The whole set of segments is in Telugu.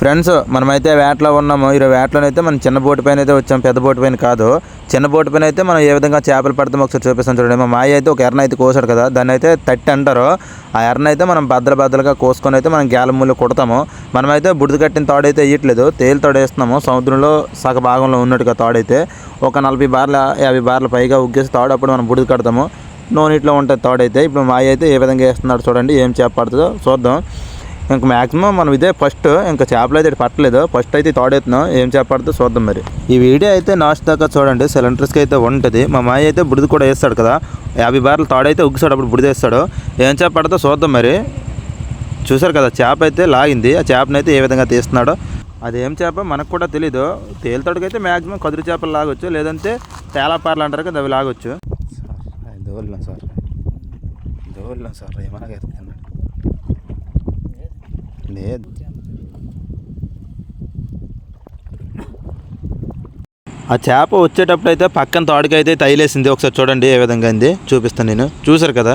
ఫ్రెండ్స్ మనమైతే వేటలో ఉన్నాము. ఈ వేటలోనైతే మనం చిన్న బోటు పైన అయితే వచ్చాము, పెద్ద బోటు పైన కాదు. చిన్న బోటు పైన అయితే మనం ఏ విధంగా చేపలు పడతామో ఒకసారి చూపిస్తాను చూడండి. మా మాయ అయితే ఒక ఎర్రన అయితే కోసాడు కదా, దాన్ని అయితే తట్టి అంటారు. ఆ ఎర్రన అయితే మనం బద్దలుగా కోసుకొని అయితే మనం గేలమూలు కొడతాము. మనమైతే బుడిద కట్టిన తాడైతే వేయట్లేదు, తేలి తాడు వేస్తున్నాము. సముద్రంలో సగ భాగంలో ఉన్నట్టుగా తాడైతే ఒక 40 బార్ల 50 బార్ల పైగా ఉగ్గేసి తాడు అప్పుడు మనం బుడిద కడతాము. నూనెట్లో ఉంటుంది తాడైతే. ఇప్పుడు మాయ అయితే ఏ విధంగా వేస్తున్నాడు చూడండి, ఏం చేప పడుతుందో చూద్దాం. ఇంక మ్యాక్సిమం మనం ఇదే ఫస్ట్, ఇంకా చేపలు అయితే పట్టలేదు. ఫస్ట్ అయితే తోడెత్తున్నాం, ఏం చేప పడుతుందో చూద్దాం. మరి ఈ వీడియో అయితే లాస్ట్ దాకా చూడండి, సిలిండర్స్కి అయితే ఉంటుంది. మా మాయ అయితే బుడిది కూడా వేస్తాడు కదా, 50 బార్లు తాడైతే ఉగ్గుసాడు, అప్పుడు బుడిది వేస్తాడు. ఏం చేప పడుతుందో చూద్దాం. మరి చూసారు కదా, చేప అయితే లాగింది. ఆ చేపను అయితే ఏ విధంగా తీస్తున్నాడో, అదేం చేప మనకు కూడా తెలీదు. తేలితోడికైతే మ్యాక్సిమం కదురు చేపలు లాగొచ్చు, లేదంటే తేలాపార్లు అంటారు కదా, అవి లాగొచ్చు. సార్ ఏమన్నా లేదు. ఆ చేప వచ్చేటప్పుడు అయితే పక్కన తోడికైతే తైలేసింది. ఒకసారి చూడండి ఏ విధంగా అయింది, చూపిస్తాను నేను. చూసారు కదా,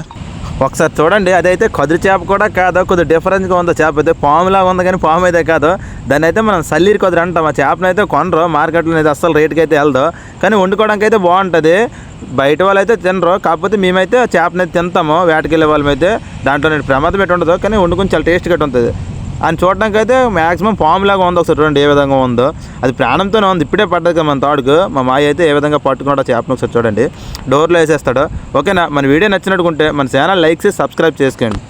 ఒకసారి చూడండి. అదైతే కదురు చేప కూడా కాదు, కొద్దిగా డిఫరెన్స్గా ఉంది. చేప అయితే పాములాగా ఉంది, కానీ పాము అయితే కాదు. దాన్ని అయితే మనం సల్లీరి కదురు అంటాం. ఆ చేపను అయితే కొనరు మార్కెట్లో, అయితే అస్సలు రేటుకి అయితే వెళ్దు, కానీ వండుకోవడానికి అయితే బాగుంటుంది. బయట వాళ్ళు అయితే తినరు, కాకపోతే మేమైతే చేపను అయితే తింటాము. వేటకెళ్ళే వాళ్ళమైతే దాంట్లో నేను ప్రమాదం పెట్టి ఉండదు, కానీ వండుకొని చాలా టేస్ట్గా ఉంటుంది. అని చూడడానికి అయితే మ్యాక్సిమం పాములాగా ఉంది. ఒకసారి చూడండి ఏ విధంగా ఉందో, అది ప్రాణంతోనే ఉంది. ఇప్పుడే పడ్డది కదా మన తాడుకు. మా మాయ అయితే ఏ విధంగా పట్టుకున్నాడో చేపను ఒకసారి చూడండి, డోర్లో వేసేస్తాడు. ఓకేనా, మన వీడియో నచ్చినట్టుకుంటే మన ఛానల్ లైక్ చేసి సబ్స్క్రైబ్ చేసుకోండి.